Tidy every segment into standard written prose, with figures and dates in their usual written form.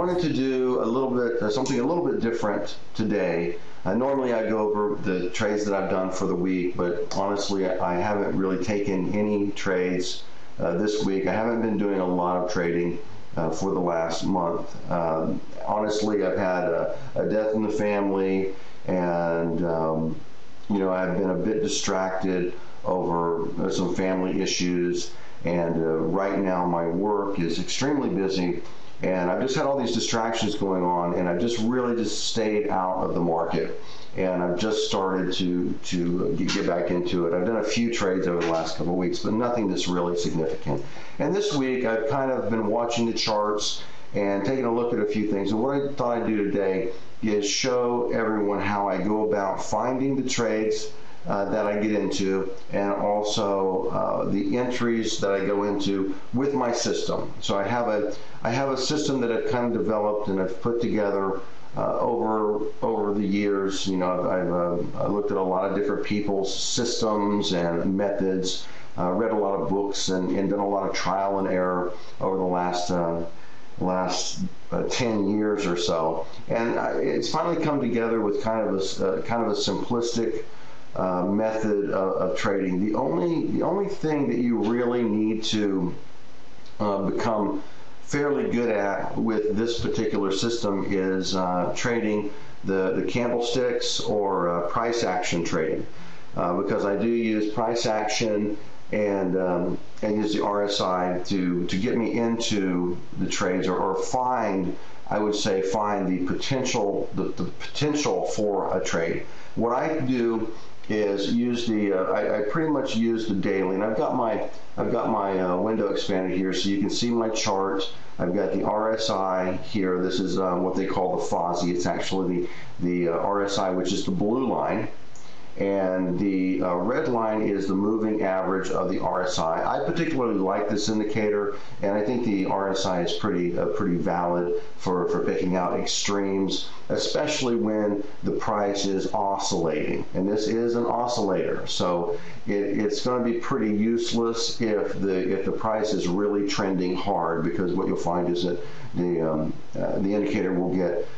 wanted to do a little bit, something a little bit different today. Normally I go over the trades that I've done for the week, but honestly I haven't really taken any trades this week. I haven't been doing a lot of trading for the last month. Honestly, I've had a death in the family, and you know, I've been a bit distracted over some family issues, and right now my work is extremely busy, and I've just had all these distractions going on, and I've just really just stayed out of the market, and I've just started to get back into it. I've done a few trades over the last couple of weeks, but nothing that's really significant. And this week I've kind of been watching the charts and taking a look at a few things, and what I thought I'd do today is show everyone how I go about finding the trades that I get into, and also the entries that I go into with my system. So I have a system that I've kind of developed and I've put together over the years. You know, I've looked at a lot of different people's systems and methods, read a lot of books, and done a lot of trial and error over the last 10 years or so, and it's finally come together with kind of a simplistic method of trading. The only thing that you really need to become fairly good at with this particular system is trading the candlesticks or price action trading, because I do use price action and use the RSI to get me into the trades, or find, I would say, find the potential for a trade. What I do is use I pretty much use the daily, and I've got my window expanded here so you can see my chart. I've got the RSI here. This is what they call the FOSI. It's actually the RSI, which is the blue line, and the red line is the moving average of the RSI. I particularly like this indicator, and I think the RSI is pretty valid for picking out extremes, especially when the price is oscillating. And this is an oscillator, so it's going to be pretty useless if the price is really trending hard, because what you'll find is that the indicator will get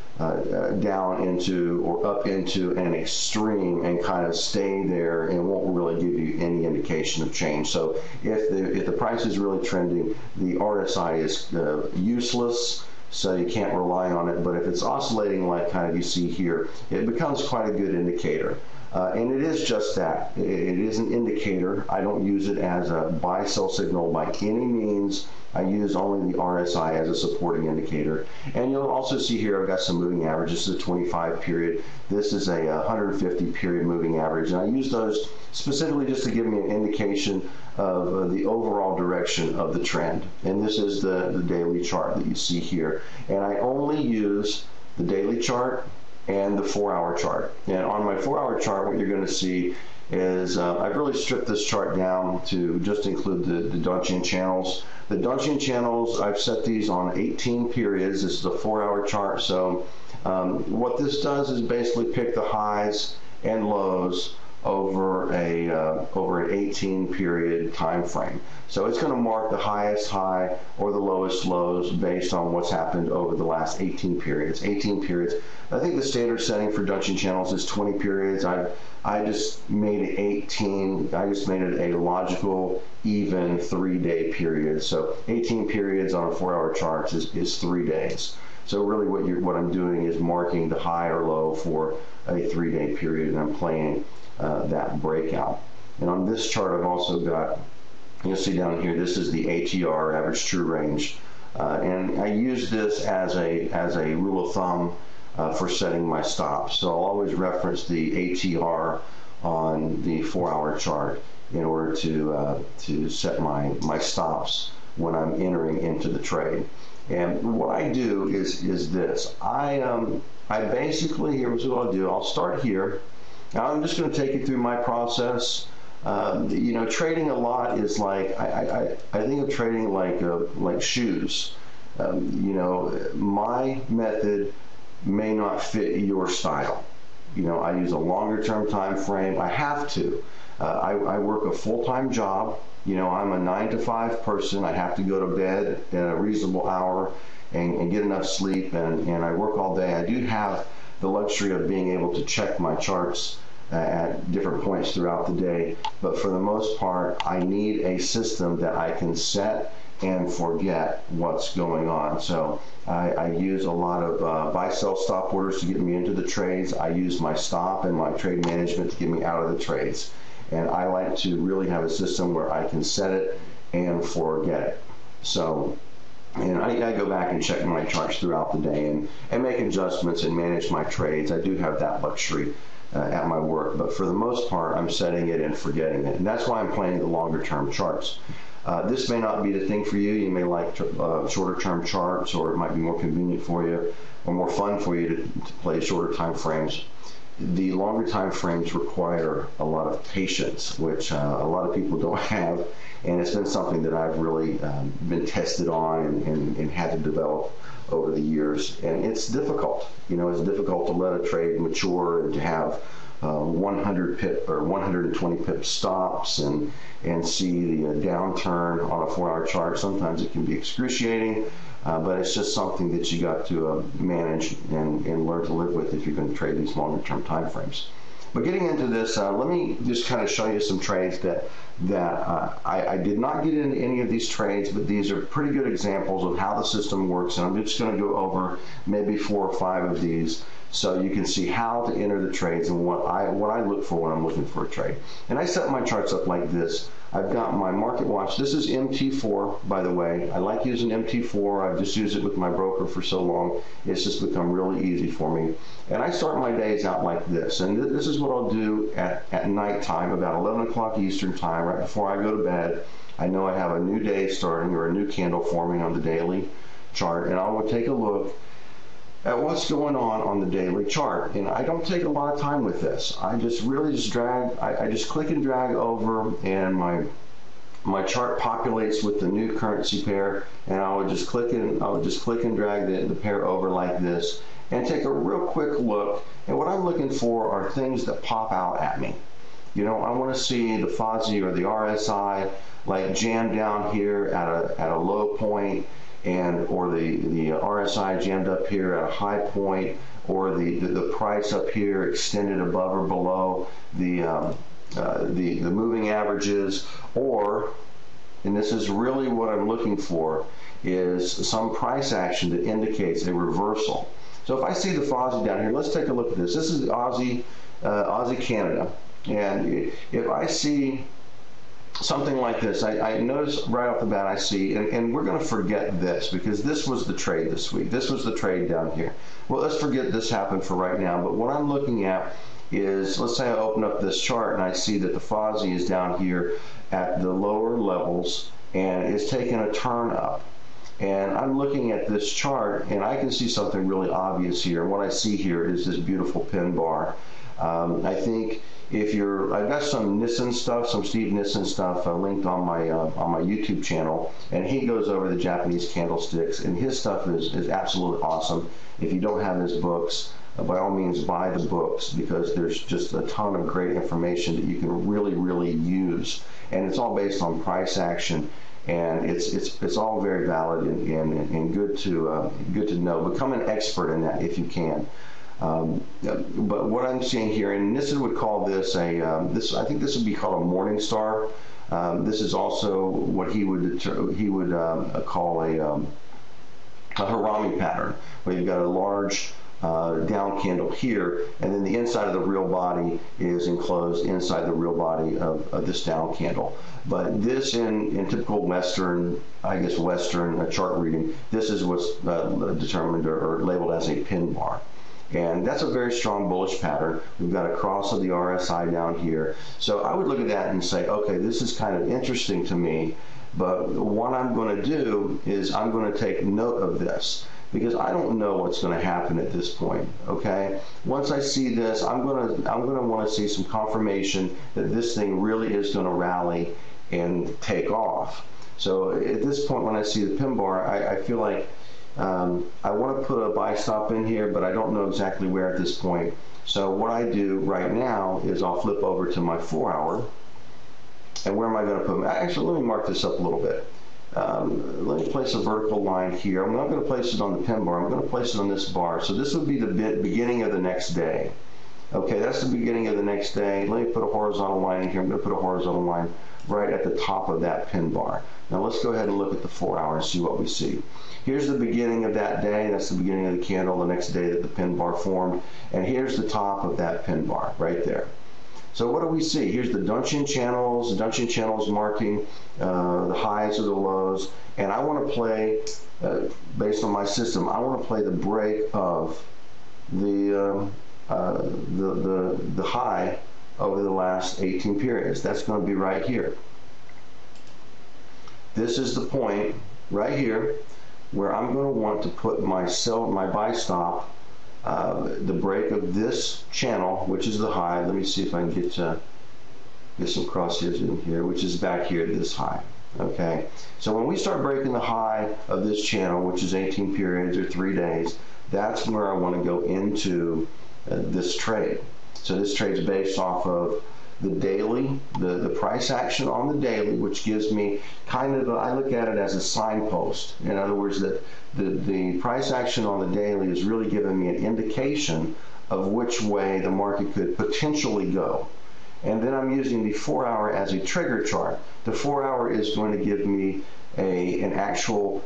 down into or up into an extreme and kind of stay there and won't really give you any indication of change. So if the price is really trending, the RSI is useless, so you can't rely on it. But if it's oscillating like kind of you see here, it becomes quite a good indicator. And it is just that. It is an indicator. I don't use it as a buy-sell signal by any means. I use only the RSI as a supporting indicator. And you'll also see here I've got some moving averages. This is a 25 period. This is a 150 period moving average. And I use those specifically just to give me an indication of the overall direction of the trend. And this is the daily chart that you see here. And I only use the daily chart and the 4-hour chart. And on my 4-hour chart, what you're going to see is I've really stripped this chart down to just include the Donchian channels. The Donchian channels, I've set these on 18 periods. This is a 4-hour chart. So what this does is basically pick the highs and lows over an 18 period time frame. So it's going to mark the highest high or the lowest lows based on what's happened over the last 18 periods. 18 periods. I think the standard setting for Donchian channels is 20 periods. I just made it 18. I just made it a logical, even 3-day period. So 18 periods on a 4-hour chart is 3 days. So really what I'm doing is marking the high or low for a 3-day period, and I'm playing that breakout. And on this chart I've also got, you'll see down here, this is the ATR, average true range, and I use this as a rule of thumb for setting my stops. So I'll always reference the ATR on the 4-hour chart in order to set my stops when I'm entering into the trade. And what I do is this. I basically, here's what I'll do. I'll start here. Now I'm just going to take you through my process. You know, trading a lot is like, I think of trading like shoes. You know, my method may not fit your style. You know, I use a longer term time frame. I have to. I work a full-time job. You know, I'm a 9 to 5 person. I have to go to bed at a reasonable hour, and get enough sleep and I work all day, I do have the luxury of being able to check my charts at different points throughout the day. But for the most part, I need a system that I can set and forget what's going on. So I use a lot of buy-sell stop orders to get me into the trades. I use my stop and my trade management to get me out of the trades. And I like to really have a system where I can set it and forget it. So, and I go back and check my charts throughout the day and make adjustments and manage my trades. I do have that luxury at my work, but for the most part, I'm setting it and forgetting it. And that's why I'm playing the longer term charts. This may not be the thing for you. You may like shorter term charts, or it might be more convenient for you or more fun for you to play shorter time frames. The longer time frames require a lot of patience, which a lot of people don't have, and it's been something that I've really been tested on and had to develop over the years. And it's difficult. You know, it's difficult to let a trade mature and to have 100 pip or 120 pip stops and see the downturn on a 4-hour chart. Sometimes it can be excruciating, but it's just something that you got to manage and learn to live with if you're going to trade these longer term time frames. But getting into this, let me just kind of show you some trades that I did not get into any of these trades, but these are pretty good examples of how the system works, and I'm just going to go over maybe 4 or 5 of these so you can see how to enter the trades and what I look for when I'm looking for a trade. And I set my charts up like this. I've got my market watch. This is MT4, by the way. I like using MT4. I've just used it with my broker for so long. It's just become really easy for me. And I start my days out like this. And this is what I'll do at nighttime, about 11 o'clock Eastern time, right before I go to bed. I know I have a new day starting or a new candle forming on the daily chart, and I will take a look at what's going on the daily chart. And I don't take a lot of time with this. I just really just drag, I just click and drag over, and my chart populates with the new currency pair, and I would just click and drag the pair over like this and take a real quick look. And what I'm looking for are things that pop out at me. You know, I want to see the FOSI or the RSI like jam down here at a low point, or the RSI jammed up here at a high point, or the price up here extended above or below the moving averages, or, and this is really what I'm looking for, is some price action that indicates a reversal. So if I see the FOSI down here, let's take a look at this. This is the Aussie Canada, and if I see something like this, I notice right off the bat, I see, and we're going to forget this because this was the trade this week. This was the trade down here. Well, let's forget this happened for right now, but what I'm looking at is, let's say I open up this chart and I see that the FOSI is down here at the lower levels and it's taking a turn up. And I'm looking at this chart and I can see something really obvious here. And what I see here is this beautiful pin bar. I think if I've got some Nissen stuff, some Steve Nissen stuff linked on my YouTube channel, and he goes over the Japanese candlesticks, and his stuff is absolutely awesome. If you don't have his books, by all means buy the books, because there's just a ton of great information that you can really use, and it's all based on price action. And it's all very valid and good to know. Become an expert in that if you can. But what I'm seeing here, and Nissen would call this I think this would be called a morning star. This is also what he would call a Harami pattern, where you've got a large down candle here, and then the inside of the real body is enclosed inside the real body of this down candle. But this, in typical Western, I guess Western chart reading, this is what's determined or labeled as a pin bar. And that's a very strong bullish pattern. We've got a cross of the RSI down here. So I would look at that and say, okay, this is kind of interesting to me, but what I'm going to do is I'm going to take note of this, because I don't know what's going to happen at this point. Okay, once I see this, I'm going to want to see some confirmation that this thing really is going to rally and take off. So at this point, when I see the pin bar, I feel like I want to put a buy stop in here, but I don't know exactly where at this point. So what I do right now is I'll flip over to my 4-hour. And where am I going to put them? Actually, let me mark this up a little bit. Let me place a vertical line here. I'm not going to place it on the pin bar. I'm going to place it on this bar. So this would be the beginning of the next day. Okay, that's the beginning of the next day. Let me put a horizontal line in here. I'm going to put a horizontal line right at the top of that pin bar. Now let's go ahead and look at the 4 hour and see what we see. Here's the beginning of that day. That's the beginning of the candle, the next day that the pin bar formed. And here's the top of that pin bar right there. So what do we see? Here's the Donchian channels. The Donchian channels marking the highs or the lows. And I want to play, based on my system, I want to play the break of the high over the last 18 periods. That's going to be right here. This is the point right here where I'm going to want to put my buy stop, the break of this channel, which is the high. Let me see if I can get some crosshairs in here, which is back here, this high. Okay, so when we start breaking the high of this channel, which is 18 periods or 3 days, that's where I want to go into this trade. So this trade is based off of the daily, the price action on the daily, which gives me kind of, I look at it as a signpost. In other words, that the price action on the daily is really giving me an indication of which way the market could potentially go. And then I'm using the 4 hour as a trigger chart. The 4 hour is going to give me an actual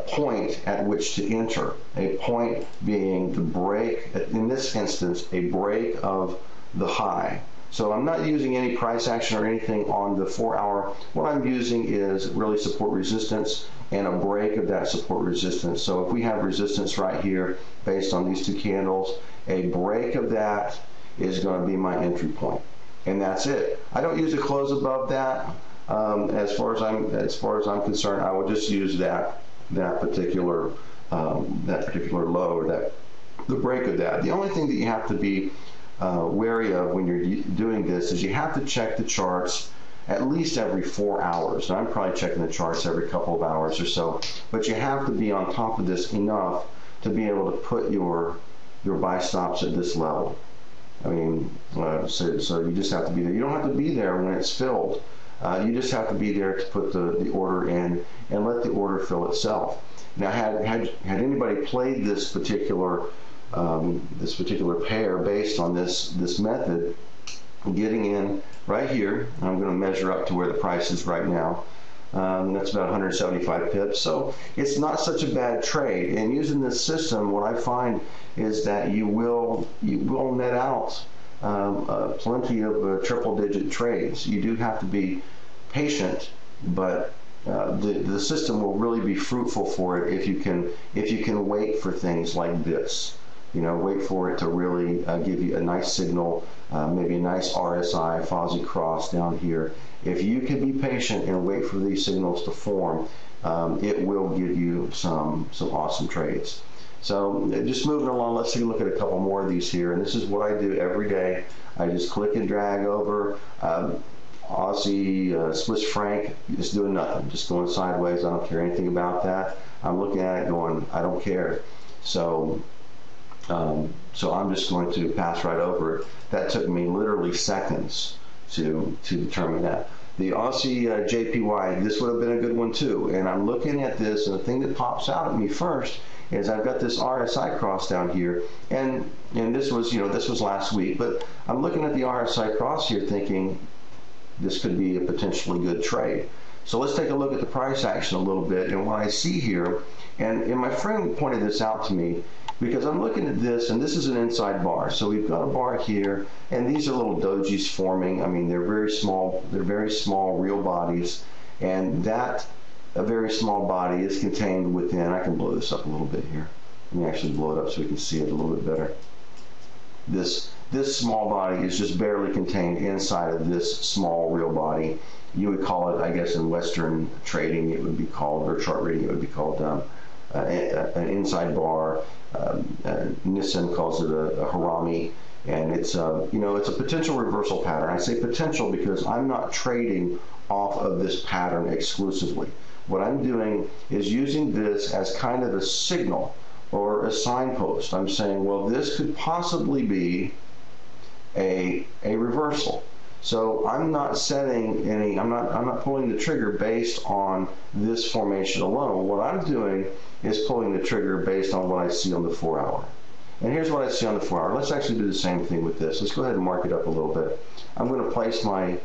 point at which to enter. A point being the break, in this instance, a break of the high. So I'm not using any price action or anything on the 4 hour. What I'm using is really support resistance and a break of that support resistance. So if we have resistance right here based on these two candles, a break of that is going to be my entry point. And that's it. I don't use a close above that. As far as I'm concerned, I will just use that particular low, or the break of that. The only thing that you have to be wary of when you're doing this is you have to check the charts at least every 4 hours. And I'm probably checking the charts every couple of hours or so, but you have to be on top of this enough to be able to put your buy stops at this level. I mean, so you just have to be there. You don't have to be there when it's filled. You just have to be there to put the order in and let the order fill itself. Now, had anybody played this particular pair based on this method, getting in right here, I'm going to measure up to where the price is right now. That's about 175 pips. So it's not such a bad trade. And using this system, what I find is that you will net out plenty of triple-digit trades. You do have to be patient, but the system will really be fruitful for it if you can wait for things like this. You know, wait for it to really give you a nice signal, maybe a nice RSI, Fozzie cross down here. If you can be patient and wait for these signals to form, it will give you some awesome trades. So just moving along, let's take a look at a couple more of these here. And this is what I do every day. I just click and drag over. Aussie, Swiss franc, just doing nothing, just going sideways. I don't care anything about that. I'm looking at it going, I don't care. So I'm just going to pass right over it. That took me literally seconds to determine that. The Aussie JPY, this would have been a good one too. And I'm looking at this, and the thing that pops out at me first is I've got this RSI cross down here, and this was, this was last week, but I'm looking at the RSI cross here thinking this could be a potentially good trade. So let's take a look at the price action a little bit, and what I see here, and my friend pointed this out to me, because I'm looking at this, and this is an inside bar. So we've got a bar here, and these are little dojis forming. I mean, they're very small real bodies, and that a very small body is contained within, I can blow this up a little bit here. Let me actually blow it up so we can see it a little bit better. This small body is just barely contained inside of this small real body. You would call it, I guess, in Western trading, it would be called, or chart reading, it would be called an inside bar. Nissan calls it a harami, and it's it's a potential reversal pattern. I say potential because I'm not trading off of this pattern exclusively. What I'm doing is using this as kind of a signal or a signpost. I'm saying, well, this could possibly be a reversal. So I'm not setting any, I'm not pulling the trigger based on this formation alone. What I'm doing is pulling the trigger based on what I see on the 4-hour. And here's what I see on the 4-hour. Let's actually do the same thing with this. Let's go ahead and mark it up a little bit. I'm going to place my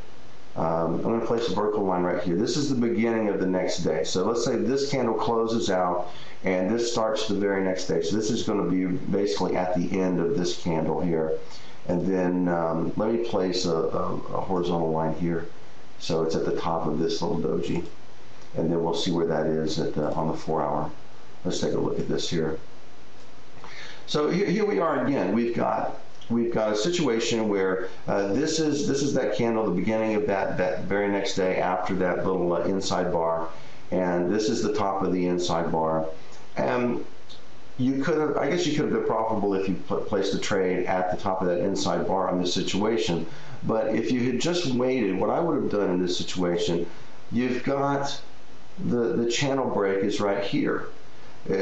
I'm going to place a vertical line right here. This is the beginning of the next day. So let's say this candle closes out and this starts the very next day. So this is going to be basically at the end of this candle here. And then let me place a horizontal line here. So it's at the top of this little doji. And then we'll see where that is at on the 4-hour. Let's take a look at this here. So here we are again. We've got a situation where this is that candle, the beginning of that very next day after that little inside bar, and this is the top of the inside bar. And you could have, I guess you could have been profitable if you placed a trade at the top of that inside bar on this situation. But if you had just waited, what I would have done in this situation, you've got the channel break is right here.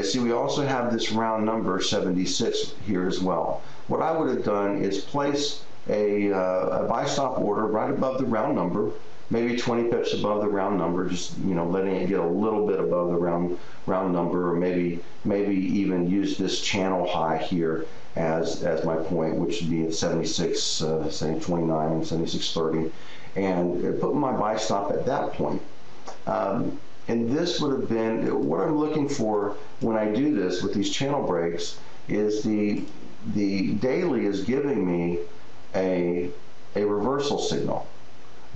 See, we also have this round number 76 here as well. What I would have done is place a buy stop order right above the round number, maybe 20 pips above the round number, just letting it get a little bit above the round number, or maybe even use this channel high here as my point, which would be at 76, say 29, 76.30, and put my buy stop at that point. And this would have been, what I'm looking for when I do this with these channel breaks is the daily is giving me a reversal signal.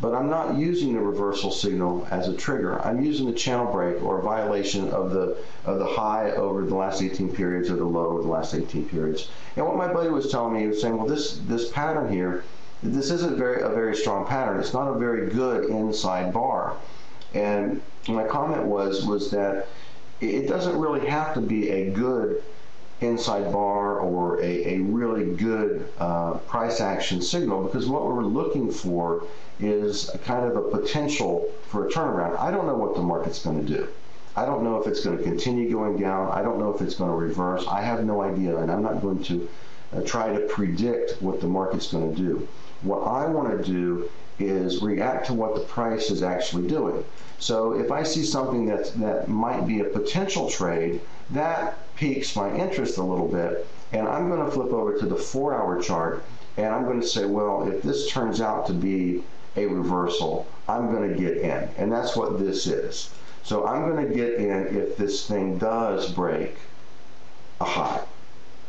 But I'm not using the reversal signal as a trigger. I'm using the channel break or a violation of the high over the last 18 periods or the low over the last 18 periods. And what my buddy was telling me, he was saying, well, this pattern here, this isn't a very strong pattern. It's not a very good inside bar. And my comment was that it doesn't really have to be a good inside bar or a really good price action signal, because what we're looking for is a kind of a potential for a turnaround. I don't know what the market's going to do. I don't know if it's going to continue going down. I don't know if it's going to reverse. I have no idea, and I'm not going to try to predict what the market's going to do. What I want to do is react to what the price is actually doing. So if I see something that might be a potential trade, that piques my interest a little bit, and I'm going to flip over to the 4-hour chart, and I'm going to say, well, if this turns out to be a reversal, I'm going to get in, and that's what this is. So I'm going to get in if this thing does break a high.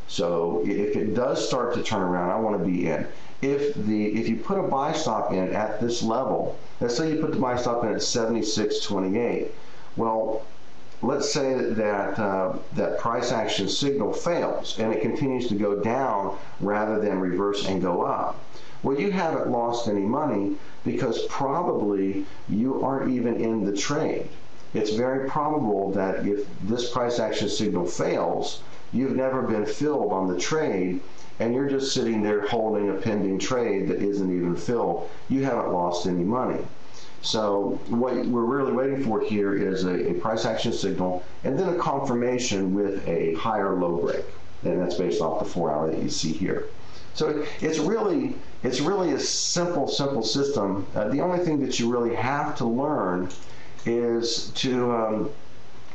So if it does start to turn around, I want to be in. If you put a buy stop in at this level, let's say you put the buy stop in at 76.28, well, let's say that price action signal fails and it continues to go down rather than reverse and go up. Well, you haven't lost any money because probably you aren't even in the trade. It's very probable that if this price action signal fails, you've never been filled on the trade, and you're just sitting there holding a pending trade that isn't even filled. You haven't lost any money. So what we're really waiting for here is a price action signal and then a confirmation with a higher low break. And that's based off the 4-hour that you see here. So it's really a simple system. The only thing that you really have to learn is to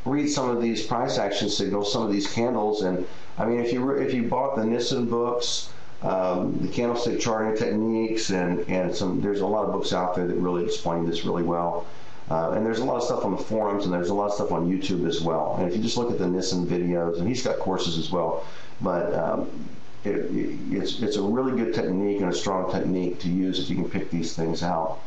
read some of these price action signals, some of these candles. And I mean, if you bought the Nissen books, the candlestick charting techniques, and there's a lot of books out there that really explain this really well. And there's a lot of stuff on the forums, and there's a lot of stuff on YouTube as well. And if you just look at the Nissen videos, and he's got courses as well, but it's a really good technique and a strong technique to use if you can pick these things out.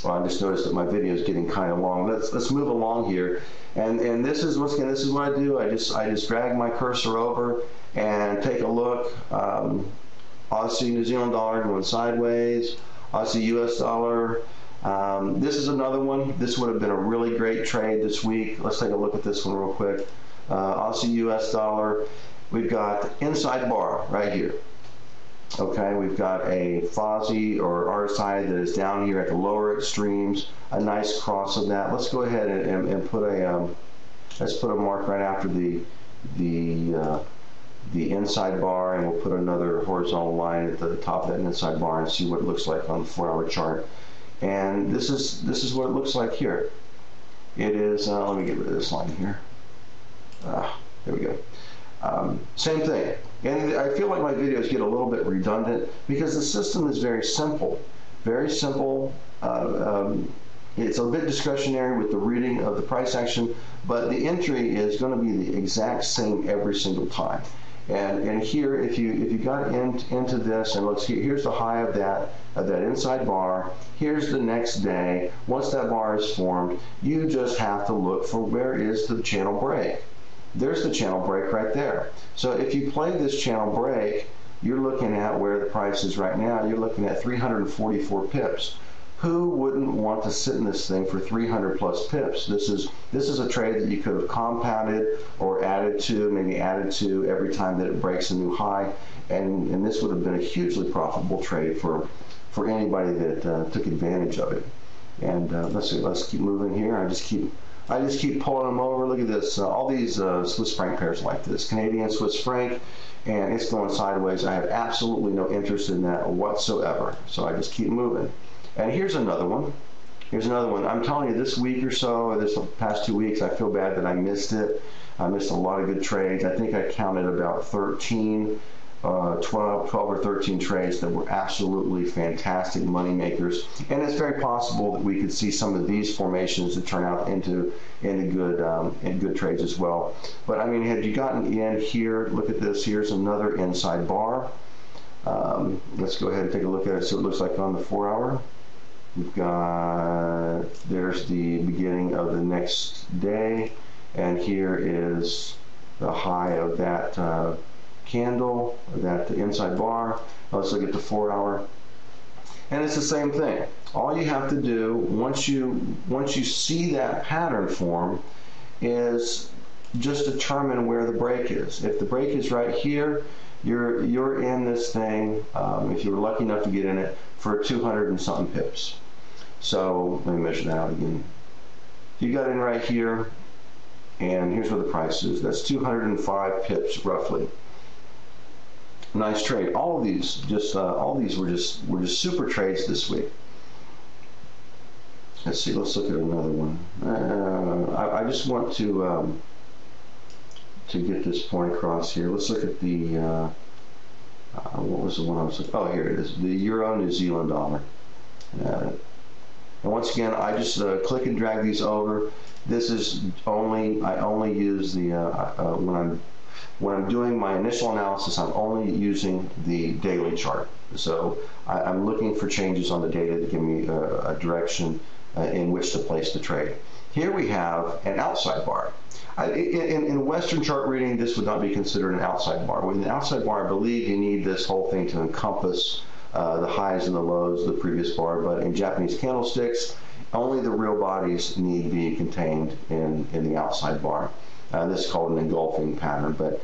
Well, I just noticed that my video is getting kind of long. Let's move along here, and this is what I do. I just drag my cursor over and take a look. Aussie New Zealand dollar going sideways. Aussie US dollar. This is another one. This would have been a really great trade this week. Let's take a look at this one real quick. Aussie US dollar. We've got inside bar right here. Okay, we've got a FOSI or RSI that is down here at the lower extremes, a nice cross of that. Let's go ahead and put a let's put a mark right after the the inside bar, and we'll put another horizontal line at the top of that inside bar and see what it looks like on the 4-hour chart. And this is what it looks like here. It is, let me get rid of this line here. There we go. Same thing. And I feel like my videos get a little bit redundant because the system is very simple. Very simple. It's a bit discretionary with the reading of the price action, but the entry is going to be the exact same every single time. And here, if you got into this, and let's see, here's the high of that inside bar. Here's the next day. Once that bar is formed, you just have to look for where is the channel break. There's the channel break right there. So if you play this channel break, you're looking at where the price is right now. You're looking at 344 pips. Who wouldn't want to sit in this thing for 300 plus pips? This is a trade that you could have compounded or added to, maybe added to every time that it breaks a new high, and this would have been a hugely profitable trade for anybody that took advantage of it. And let's keep moving here. I just keep pulling them over. Look at this. All these Swiss franc pairs like this, Canadian Swiss franc, and it's going sideways. I have absolutely no interest in that whatsoever. So I just keep moving. And here's another one. Here's another one. I'm telling you, this week or so, or this past 2 weeks, I feel bad that I missed it. I missed a lot of good trades. I think I counted about 12 or 13 trades that were absolutely fantastic money makers. And it's very possible that we could see some of these formations that turn out into good trades as well. But I mean, had you gotten in here, look at this. Here's another inside bar. Let's go ahead and take a look at it. So it looks like on the 4-hour. We've got, there's the beginning of the next day, and here is the high of that candle, that inside bar. Let's look at the 4-hour. And it's the same thing. All you have to do, once you see that pattern form, is just determine where the break is. If the break is right here, you're in this thing, if you were lucky enough to get in it, for 200 and something pips. So let me measure that out again. You got in right here, and here's where the price is. That's 205 pips roughly. Nice trade. All of these, were just super trades this week. Let's see. Let's look at another one. I just want to get this point across here. Let's look at the what was the one I was looking? Oh, here it is. The Euro New Zealand dollar. And once again, I just click and drag these over. This is only, I only use the when I'm doing my initial analysis, I'm only using the daily chart. So I'm looking for changes on the data to give me a direction in which to place the trade. Here we have an outside bar. In Western chart reading, this would not be considered an outside bar. With an outside bar, I believe you need this whole thing to encompass the highs and the lows of the previous bar, but in Japanese candlesticks, only the real bodies need be contained in the outside bar. This is called an engulfing pattern, but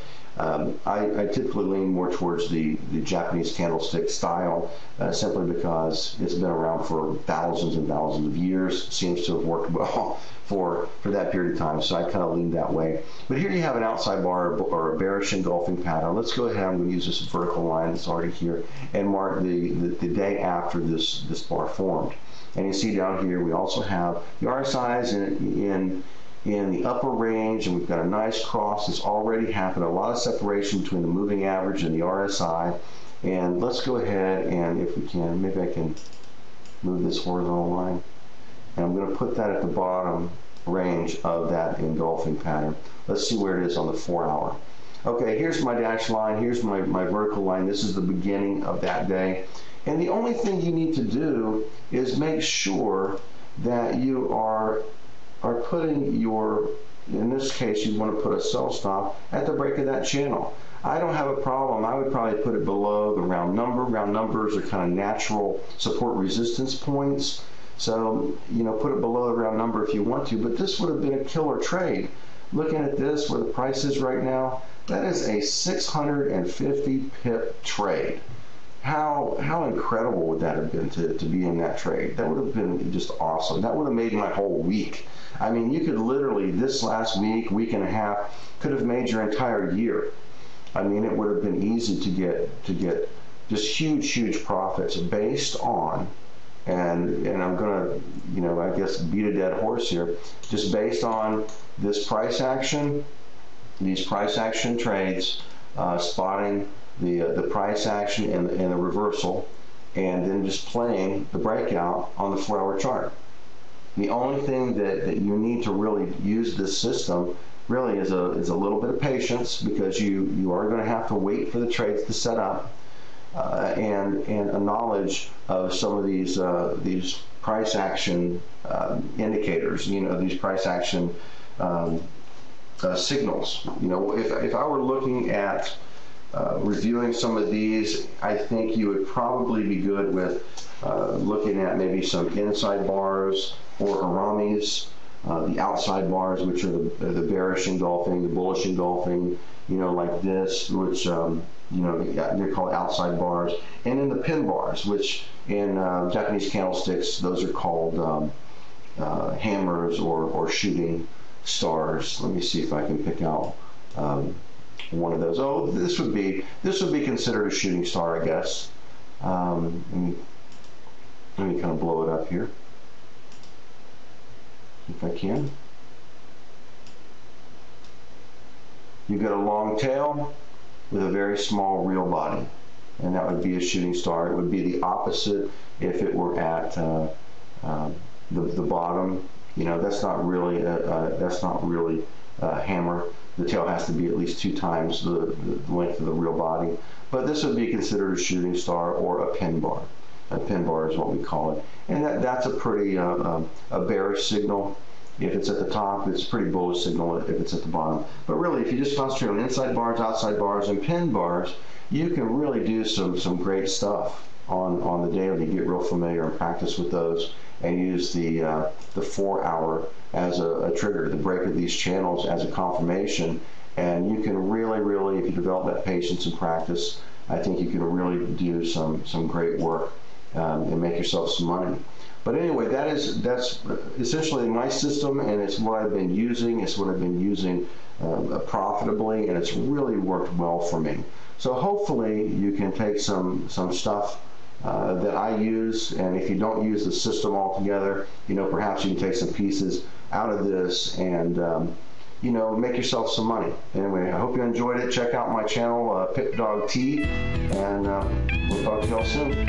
I typically lean more towards the Japanese candlestick style, simply because it's been around for thousands and thousands of years. Seems to have worked well for that period of time, so I kind of lean that way. But here you have an outside bar or a bearish engulfing pattern. Let's go ahead. I'm going to use this vertical line that's already here and mark the day after this bar formed. And you see down here we also have the RSIs in the upper range, and we've got a nice cross that's already happened, a lot of separation between the moving average and the RSI. And let's go ahead and, if we can, maybe I can move this horizontal line. And I'm going to put that at the bottom range of that engulfing pattern. Let's see where it is on the 4-hour. Okay, here's my dashed line, here's my vertical line. This is the beginning of that day. And the only thing you need to do is make sure that you are putting your, in this case, you want to put a sell stop at the break of that channel. I don't have a problem. I would probably put it below the round number. Round numbers are kind of natural support resistance points. So, put it below the round number if you want to, but this would have been a killer trade. Looking at this, where the price is right now, that is a 650 pip trade. How incredible would that have been to be in that trade? That would have been just awesome. That would have made my whole week. I mean, you could literally, this last week and a half, could have made your entire year. I mean, it would have been easy to get just huge profits based on, and I'm gonna, I guess beat a dead horse here, just based on this price action, these price action trades, spotting the price action and the reversal, and then just playing the breakout on the 4-hour chart. The only thing that you need to really use this system really is a little bit of patience, because you are going to have to wait for the trades to set up, and a knowledge of some of these price action indicators, these price action signals. If I were looking at reviewing some of these, I think you would probably be good with looking at maybe some inside bars or Aramis, the outside bars, which are the bearish engulfing, the bullish engulfing, like this, which they're called outside bars, and then the pin bars, which in Japanese candlesticks, those are called hammers or shooting stars. Let me see if I can pick out one of those. Oh, this would be considered a shooting star, I guess. Let me kind of blow it up here, if I can. You've got a long tail with a very small real body, and that would be a shooting star. It would be the opposite if it were at the bottom. That's not really a hammer. The tail has to be at least 2 times the length of the real body. But this would be considered a shooting star or a pin bar. A pin bar is what we call it. And that's a pretty a bearish signal if it's at the top. It's a pretty bullish signal if it's at the bottom. But really, if you just concentrate on inside bars, outside bars, and pin bars, you can really do some great stuff on the daily. Get real familiar and practice with those, and use the 4-hour as a trigger, the break of these channels as a confirmation. And you can really, if you develop that patience and practice, I think you can really do some great work and make yourself some money. But anyway, that's essentially my system, and it's what I've been using. It's what I've been using profitably, and it's really worked well for me. So hopefully you can take some stuff that I use, and if you don't use the system altogether, perhaps you can take some pieces out of this and make yourself some money. Anyway, I hope you enjoyed it. Check out my channel, Pip Dog T, and we'll talk to y'all soon.